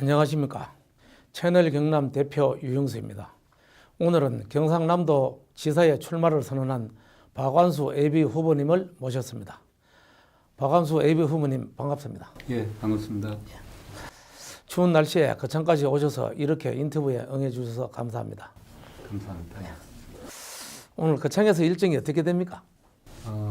안녕하십니까. 채널 경남 대표 유영수입니다. 오늘은 경상남도 지사에 출마를 선언한 박완수 AB 후보님을 모셨습니다. 박완수 AB 후보님 반갑습니다. 예, 반갑습니다. 추운 날씨에 거창까지 오셔서 이렇게 인터뷰에 응해 주셔서 감사합니다. 감사합니다. 오늘 거창에서 일정이 어떻게 됩니까?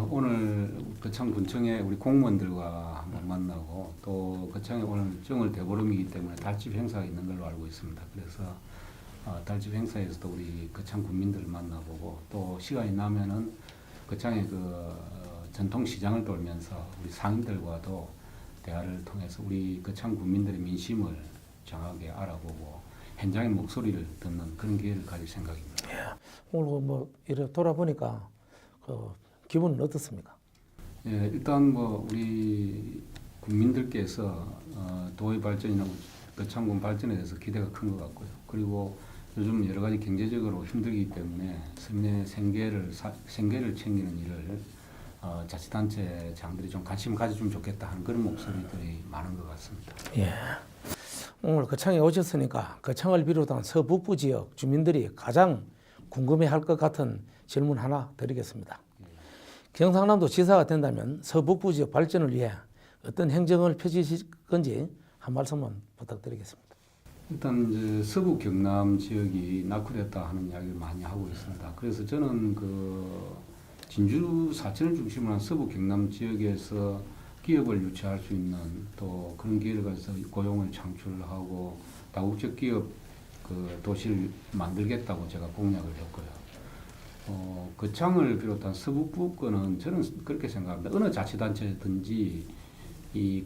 오늘 거창군청에 우리 공무원들과 한번 만나고 또 거창에 오늘 정월 대보름이기 때문에 달집 행사가 있는 걸로 알고 있습니다. 그래서 달집 행사에서도 우리 거창 군민들을 만나보고 또 시간이 나면은 거창의 전통 시장을 돌면서 우리 상인들과도 대화를 통해서 우리 거창 군민들의 민심을 정확하게 알아보고 현장의 목소리를 듣는 그런 기회를 가질 생각입니다. 오늘 이렇게 돌아보니까 기분은 어떻습니까? 예, 일단 우리 국민들께서 도의 발전이나 거창군 발전에 대해서 기대가 큰 것 같고요. 그리고 요즘 여러 가지 경제적으로 힘들기 때문에 서민의 생계를 챙기는 일을 자치단체장들이 좀 관심을 가져주면 좋겠다 하는 그런 목소리들이 많은 것 같습니다. 예. 오늘 거창에 오셨으니까 거창을 비롯한 서북부 지역 주민들이 가장 궁금해할 것 같은 질문 하나 드리겠습니다. 경상남도 지사가 된다면 서북부 지역 발전을 위해 어떤 행정을 펼치실 건지 한 말씀만 부탁드리겠습니다. 일단 이제 서북 경남 지역이 낙후됐다 하는 이야기를 많이 하고 있습니다. 그래서 저는 진주 사천을 중심으로 한 서북 경남 지역에서 기업을 유치할 수 있는 또 그런 기회를 가져서 고용을 창출하고 다국적 기업 도시를 만들겠다고 제가 공약을 했고요. 거창을 비롯한 서북부권은 저는 그렇게 생각합니다. 어느 자치단체든지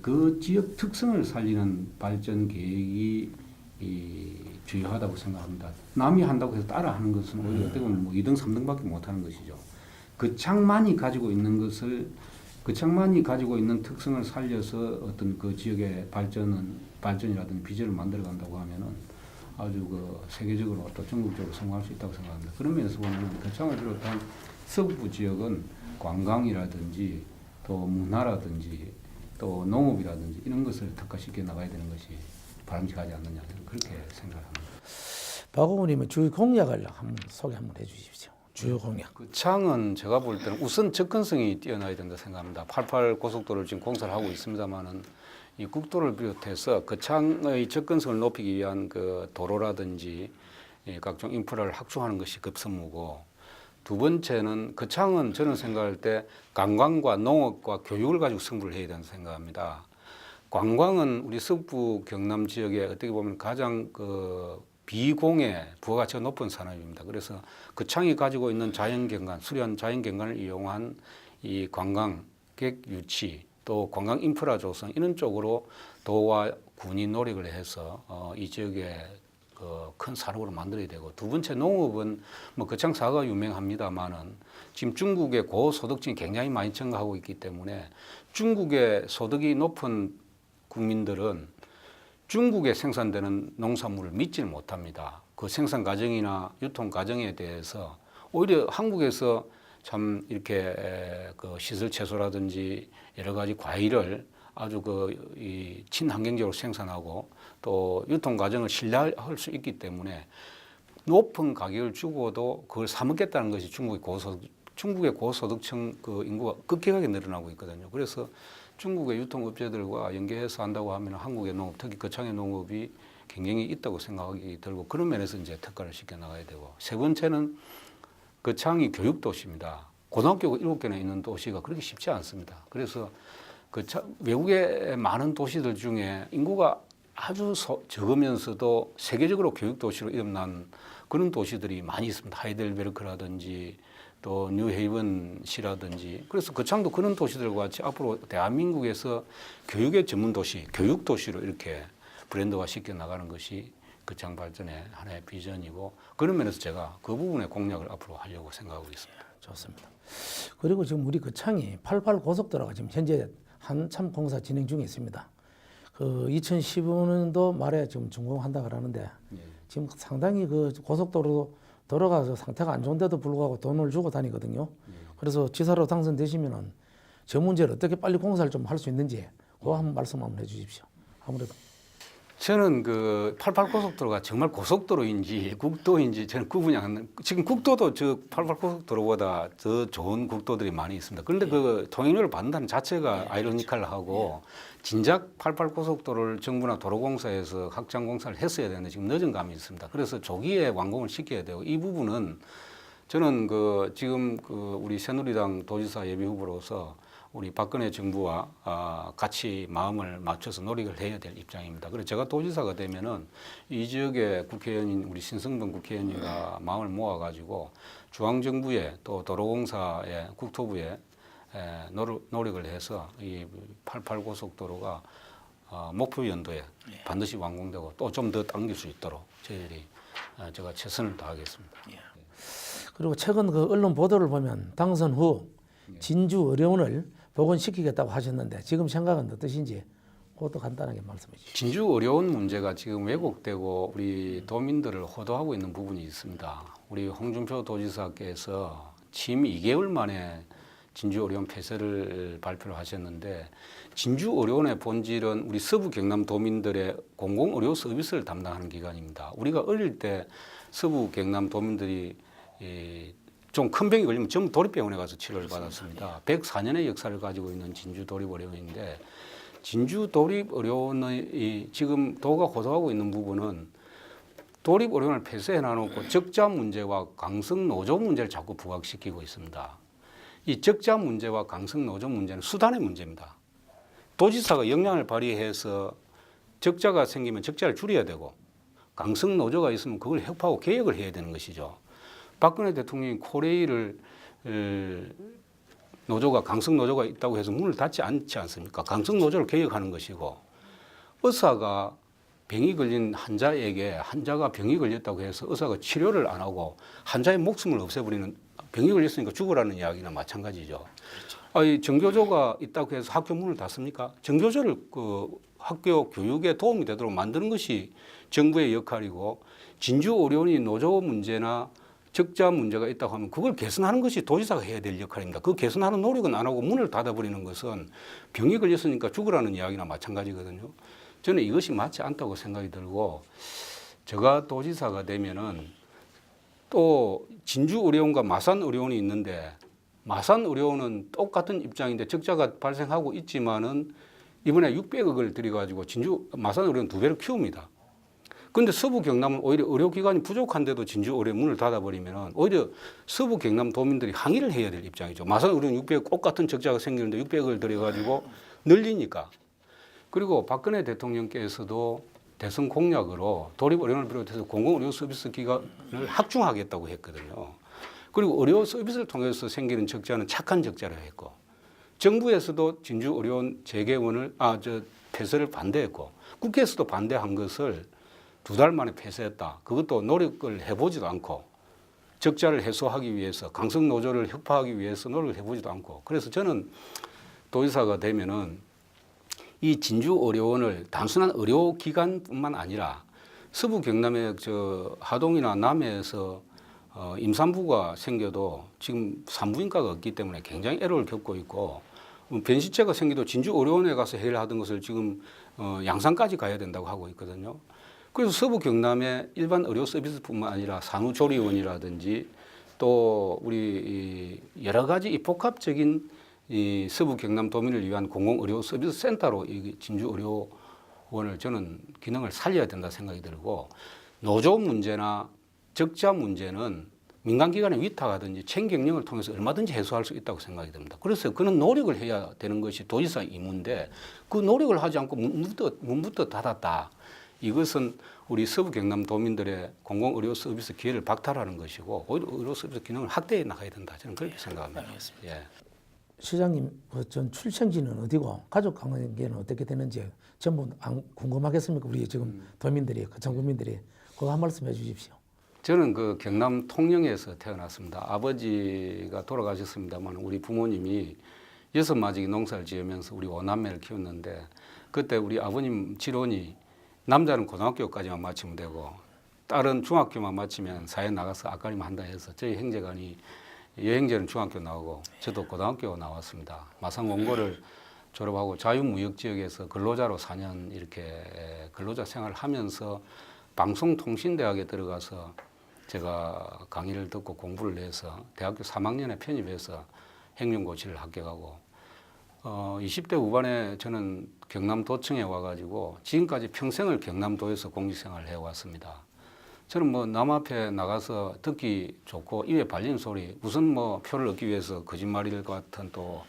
그 지역 특성을 살리는 발전 계획이 주요하다고 생각합니다. 남이 한다고 해서 따라하는 것은 오히려 어떻게 보면 2등, 3등밖에 못하는 것이죠. 거창만이 가지고 있는 특성을 살려서 어떤 그 지역의 발전이라든지 비전을 만들어간다고 하면은 아주 세계적으로 또 전국적으로 성공할 수 있다고 생각합니다. 그런 면에서 보면 거창을 비롯한 서북부 지역은 관광이라든지 또 문화라든지 또 농업이라든지 이런 것을 특화시켜 나가야 되는 것이 바람직하지 않느냐 그렇게 생각합니다. 박 후보님의 주요 공약을 소개 한번 해주십시오. 주요 공약. 거창은 제가 볼 때는 우선 접근성이 뛰어나야 된다 생각합니다. 88 고속도로를 지금 공사를 하고 있습니다만은 이 국도를 비롯해서 거창의 접근성을 높이기 위한 도로라든지 각종 인프라를 확충하는 것이 급선무고, 두 번째는 거창은 저는 생각할 때 관광과 농업과 교육을 가지고 승부를 해야 된다고 생각합니다. 관광은 우리 서부 경남 지역에 어떻게 보면 가장 비공해 부가가치가 높은 산업입니다. 그래서 거창이 가지고 있는 자연경관, 수려한 자연경관을 이용한 이 관광객 유치 또 관광 인프라 조성 이런 쪽으로 도와 군이 노력을 해서 이 지역에 큰 산업으로 만들어야 되고, 두 번째 농업은 거창 사과가 유명합니다만은 지금 중국의 고소득층이 굉장히 많이 증가하고 있기 때문에 중국의 소득이 높은 국민들은 중국에 생산되는 농산물을 믿지를 못합니다. 그 생산 과정이나 유통 과정에 대해서 오히려 한국에서 참 이렇게 시설 채소라든지 여러 가지 과일을 아주 친환경적으로 생산하고 또 유통 과정을 신뢰할 수 있기 때문에 높은 가격을 주고도 그걸 사 먹겠다는 것이 중국의 고소득층 인구가 급격하게 늘어나고 있거든요. 그래서 중국의 유통업체들과 연계해서 한다고 하면 한국의 농업, 특히 거창의 농업이 굉장히 있다고 생각이 들고, 그런 면에서 이제 특화를 시켜 나가야 되고, 세 번째는 거창이 교육도시입니다. 고등학교가 7개나 있는 도시가 그렇게 쉽지 않습니다. 그래서 외국의 많은 도시들 중에 인구가 아주 적으면서도 세계적으로 교육도시로 이름난 그런 도시들이 많이 있습니다. 하이델베르크라든지 또 뉴헤이븐시라든지. 그래서 거창도 그런 도시들과 같이 앞으로 대한민국에서 교육의 전문 도시, 교육도시로 이렇게 브랜드화 시켜 나가는 것이 거창 발전의 하나의 비전이고, 그런 면에서 제가 그 부분의 공약을 앞으로 하려고 생각하고 있습니다. 좋습니다. 그리고 지금 우리 거창이 88 고속도로가 지금 현재 한참 공사 진행 중에 있습니다. 2015년도 말에 지금 준공한다 그러는데 지금 상당히 고속도로 도로가 상태가 안 좋은데도 불구하고 돈을 주고 다니거든요. 그래서 지사로 당선되시면은 저 문제를 어떻게 빨리 공사를 좀 할 수 있는지 그거 한번 말씀 한번 해주십시오. 아무래도 저는 그 88고속도로가 정말 고속도로인지 국도인지 저는 구분이 안. 지금 국도도 저 88고속도로보다 더 좋은 국도들이 많이 있습니다. 그런데 그 통행료를 받는다는 자체가 아이러니컬하고 진작 88고속도로를 정부나 도로공사에서 확장 공사를 했어야 되는데 지금 늦은 감이 있습니다. 그래서 조기에 완공을 시켜야 되고 이 부분은 저는 그 지금 그 우리 새누리당 도지사 예비 후보로서 우리 박근혜 정부와 같이 마음을 맞춰서 노력을 해야 될 입장입니다. 그래서 제가 도지사가 되면은 이 지역의 국회의원인 우리 신성동 국회의원님과 마음을 모아가지고 중앙정부에 또 도로공사에 국토부에 노력을 해서 이 88고속도로가 목표 연도에 반드시 완공되고 또 좀 더 당길 수 있도록 저희들이 제가 최선을 다하겠습니다. 그리고 최근 그 언론 보도를 보면 당선 후 진주 의료원을 복원시키겠다고 하셨는데 지금 생각은 어떠신지 그것도 간단하게 말씀해 주시죠. 진주 의료원 문제가 지금 왜곡되고 우리 도민들을 호도하고 있는 부분이 있습니다. 우리 홍준표 도지사께서 취임 2개월 만에 진주 의료원 폐쇄를 발표를 하셨는데 진주 의료원의 본질은 우리 서부 경남 도민들의 공공 의료 서비스를 담당하는 기관입니다. 우리가 어릴 때 서부 경남 도민들이 좀 큰 병이 걸리면 전부 도립병원에 가서 치료를 받았습니다. 104년의 역사를 가지고 있는 진주 도립의료원인데 진주 도립의료원의 지금 도가 호소하고 있는 부분은 도립의료원을 폐쇄해 놔놓고 적자 문제와 강성 노조 문제를 자꾸 부각시키고 있습니다. 이 적자 문제와 강성 노조 문제는 수단의 문제입니다. 도지사가 역량을 발휘해서 적자가 생기면 적자를 줄여야 되고 강성 노조가 있으면 그걸 협파하고 개혁을 해야 되는 것이죠. 박근혜 대통령이 코레일을 노조가 강성 노조가 있다고 해서 문을 닫지 않지 않습니까? 강성 노조를 개혁하는 것이고 의사가 병이 걸린 환자에게 환자가 병이 걸렸다고 해서 의사가 치료를 안 하고 환자의 목숨을 없애버리는 병이 걸렸으니까 죽으라는 이야기나 마찬가지죠. 이 정교조가 있다고 해서 학교 문을 닫습니까? 정교조를 그 학교 교육에 도움이 되도록 만드는 것이 정부의 역할이고 진주 의료원이 노조 문제나 적자 문제가 있다고 하면 그걸 개선하는 것이 도지사가 해야 될 역할입니다. 그 개선하는 노력은 안 하고 문을 닫아버리는 것은 병이 걸렸으니까 죽으라는 이야기나 마찬가지거든요. 저는 이것이 맞지 않다고 생각이 들고 제가 도지사가 되면은 또 진주의료원과 마산의료원이 있는데 마산의료원은 똑같은 입장인데 적자가 발생하고 있지만은 이번에 600억을 들여가지고 마산의료원 2배로 키웁니다. 그런데 서부 경남은 오히려 의료기관이 부족한데도 진주 의료 문을 닫아버리면 오히려 서부 경남 도민들이 항의를 해야 될 입장이죠. 마산 의료는 600억 똑같은 적자가 생기는데 600억을 들여가지고 늘리니까. 그리고 박근혜 대통령께서도 대선 공약으로 도립의료원을 비롯해서 공공의료 서비스 기관을 확충하겠다고 했거든요. 그리고 의료 서비스를 통해서 생기는 적자는 착한 적자를 했고 정부에서도 진주의료원 재개원을 폐쇄를 반대했고 국회에서도 반대한 것을 2달 만에 폐쇄했다. 그것도 노력을 해보지도 않고 적자를 해소하기 위해서 강성 노조를 혁파하기 위해서 노력을 해보지도 않고 그래서 저는 도지사가 되면은 이 진주의료원을 단순한 의료기관뿐만 아니라 서부 경남의 하동이나 남해에서 임산부가 생겨도 지금 산부인과가 없기 때문에 굉장히 애로를 겪고 있고 변시체가 생겨도 진주의료원에 가서 해결하던 것을 지금 양산까지 가야 된다고 하고 있거든요. 그래서 서부 경남의 일반 의료 서비스뿐만 아니라 산후조리원이라든지 또 우리 여러 가지 이 복합적인 이 서부 경남 도민을 위한 공공의료 서비스 센터로 이 진주의료원을 저는 기능을 살려야 된다 생각이 들고 노조 문제나 적자 문제는 민간기관에 위탁하든지 챙경령을 통해서 얼마든지 해소할 수 있다고 생각이 듭니다. 그래서 그런 노력을 해야 되는 것이 도지사 임무인데 그 노력을 하지 않고 문부터 닫았다. 이것은 우리 서부 경남 도민들의 공공의료 서비스 기회를 박탈하는 것이고 오히려 의료 서비스 기능을 확대해 나가야 된다. 저는 그렇게 생각합니다. 예. 시장님, 전 출생지는 어디고 가족 관계는 어떻게 되는지 전부 궁금하겠습니까? 우리 지금 도민들이, 거창 국민들이 그거 한 말씀 해주십시오. 저는 그 경남 통영에서 태어났습니다. 아버지가 돌아가셨습니다만 우리 부모님이 6마지기 농사를 지으면서 우리 5남매를 키웠는데 그때 우리 아버님 지론이 남자는 고등학교까지만 마치면 되고 딸은 중학교만 마치면 사회 나가서 앞가림 한다 해서 저희 형제간이 여행제는 중학교 나오고 저도 고등학교 나왔습니다. 마산 원고를 졸업하고 자유무역 지역에서 근로자로 4년 이렇게 근로자 생활을 하면서 방송통신대학에 들어가서 제가 강의를 듣고 공부를 해서 대학교 3학년에 편입해서 행정고시를 합격하고 20대 후반에 저는 경남도청에 와가지고 지금까지 평생을 경남도에서 공직생활을 해왔습니다. 저는 뭐 남 앞에 나가서 듣기 좋고 입에 발리는 소리, 우선 뭐 표를 얻기 위해서 거짓말일 같은 또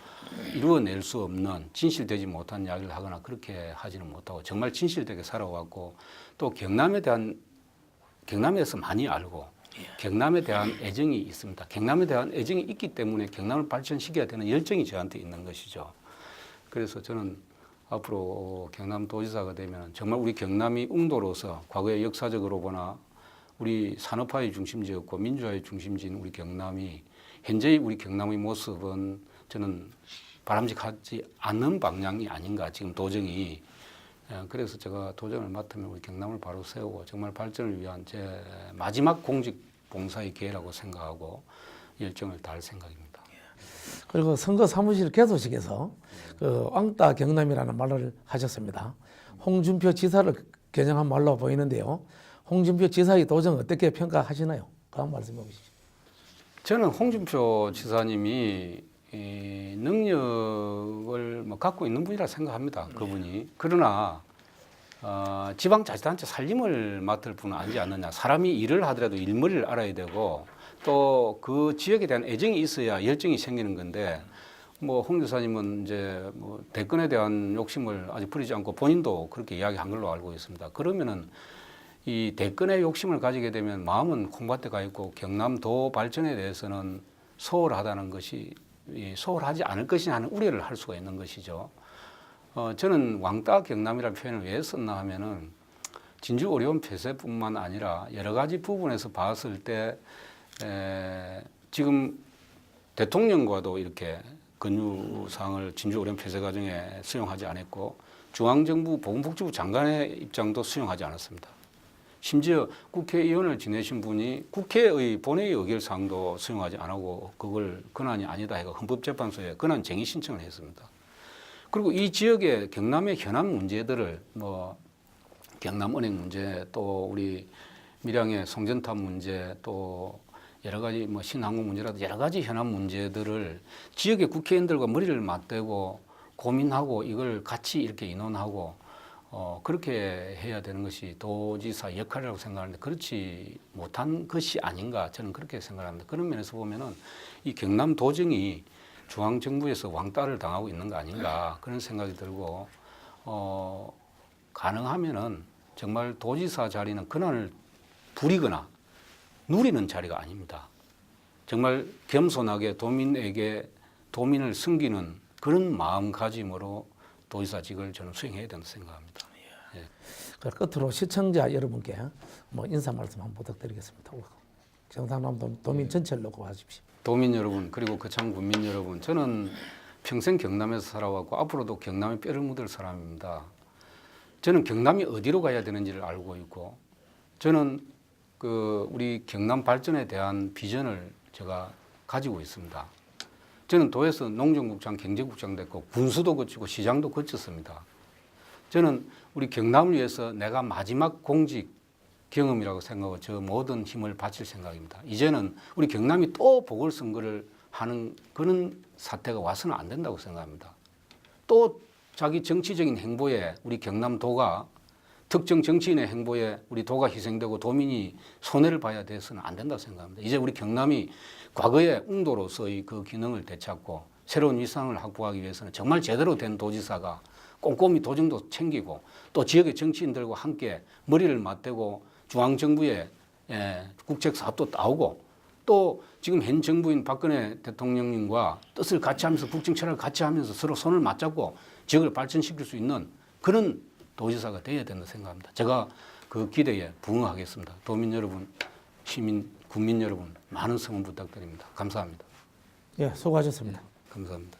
이루어낼 수 없는 진실되지 못한 이야기를 하거나 그렇게 하지는 못하고 정말 진실되게 살아왔고 또 경남에서 많이 알고 경남에 대한 애정이 있습니다. 경남에 대한 애정이 있기 때문에 경남을 발전시켜야 되는 열정이 저한테 있는 것이죠. 그래서 저는 앞으로 경남도지사가 되면 정말 우리 경남이 웅도로서 과거에 역사적으로 보나 우리 산업화의 중심지였고 민주화의 중심지인 우리 경남이 현재의 우리 경남의 모습은 저는 바람직하지 않는 방향이 아닌가 지금 도정이. 그래서 제가 도정을 맡으면 우리 경남을 바로 세우고 정말 발전을 위한 제 마지막 공직 봉사의 기회라고 생각하고 열정을 다할 생각입니다. 그리고 선거 사무실 개소식에서 그 왕따 경남이라는 말을 하셨습니다. 홍준표 지사를 겨냥한 말로 보이는데요. 홍준표 지사의 도정 어떻게 평가하시나요? 그 한 말씀해 보시죠. 저는 홍준표 지사님이 이 능력을 뭐 갖고 있는 분이라 생각합니다. 그분이. 그러나 지방자치단체 살림을 맡을 분은 아니지 않느냐. 사람이 일을 하더라도 일머리를 알아야 되고 또 그 지역에 대한 애정이 있어야 열정이 생기는 건데 뭐 홍 지사님은 이제 뭐 대권에 대한 욕심을 아직 부리지 않고 본인도 그렇게 이야기한 걸로 알고 있습니다. 그러면은 이 대권의 욕심을 가지게 되면 마음은 콩밭에 가 있고 경남도 발전에 대해서는 소홀하다는 것이 소홀하지 않을 것이냐 하는 우려를 할 수가 있는 것이죠. 저는 왕따 경남이라는 표현을 왜 썼나 하면은 진주 어려운 폐쇄뿐만 아니라 여러 가지 부분에서 봤을 때 지금 대통령과도 이렇게 근유상을 진주 어려운 폐쇄 과정에 수용하지 않았고 중앙정부 보건복지부 장관의 입장도 수용하지 않았습니다. 심지어 국회의원을 지내신 분이 국회의 본회의 의결사항도 수용하지 않고 그걸 권한이 아니다 해서 헌법재판소에 권한 쟁의 신청을 했습니다. 그리고 이 지역의 경남의 현안 문제들을 뭐 경남은행 문제 또 우리 밀양의 송전탑 문제 또 여러 가지 뭐 신항공 문제라도 여러 가지 현안 문제들을 지역의 국회의원들과 머리를 맞대고 고민하고 이걸 같이 이렇게 의논하고 그렇게 해야 되는 것이 도지사 역할이라고 생각하는데 그렇지 못한 것이 아닌가 저는 그렇게 생각합니다. 그런 면에서 보면은 이 경남 도정이 중앙정부에서 왕따를 당하고 있는 거 아닌가 그런 생각이 들고 가능하면은 정말 도지사 자리는 권한을 부리거나 누리는 자리가 아닙니다. 정말 겸손하게 도민에게 도민을 섬기는 그런 마음가짐으로 도지사직을 저는 수행해야 된다고 생각합니다. 예. 끝으로 시청자 여러분께 뭐 인사 말씀 한번 부탁드리겠습니다. 경상남도 도민 전체를 놓고 하십시오. 도민 여러분 그리고 거창 군민 여러분, 저는 평생 경남에서 살아왔고 앞으로도 경남의 뼈를 묻을 사람입니다. 저는 경남이 어디로 가야 되는지를 알고 있고 저는 우리 경남 발전에 대한 비전을 제가 가지고 있습니다. 저는 도에서 농정국장, 경제국장 됐고 군수도 거치고 시장도 거쳤습니다. 저는 우리 경남을 위해서 내가 마지막 공직 경험이라고 생각하고 저 모든 힘을 바칠 생각입니다. 이제는 우리 경남이 또 보궐선거를 하는 그런 사태가 와서는 안 된다고 생각합니다. 또 자기 정치적인 행보에 우리 경남도가 특정 정치인의 행보에 우리 도가 희생되고 도민이 손해를 봐야 돼서는 안 된다고 생각합니다. 이제 우리 경남이 과거의 웅도로서의 그 기능을 되찾고 새로운 위상을 확보하기 위해서는 정말 제대로 된 도지사가 꼼꼼히 도정도 챙기고 또 지역의 정치인들과 함께 머리를 맞대고 중앙정부의 국책 사업도 따오고 또 지금 현 정부인 박근혜 대통령님과 뜻을 같이 하면서 국정 철학을 같이 하면서 서로 손을 맞잡고 지역을 발전시킬 수 있는 그런 도지사가 되어야 된다고 생각합니다. 제가 그 기대에 부응하겠습니다. 도민 여러분, 시민, 국민 여러분 많은 성원 부탁드립니다. 감사합니다. 예, 수고하셨습니다. 감사합니다.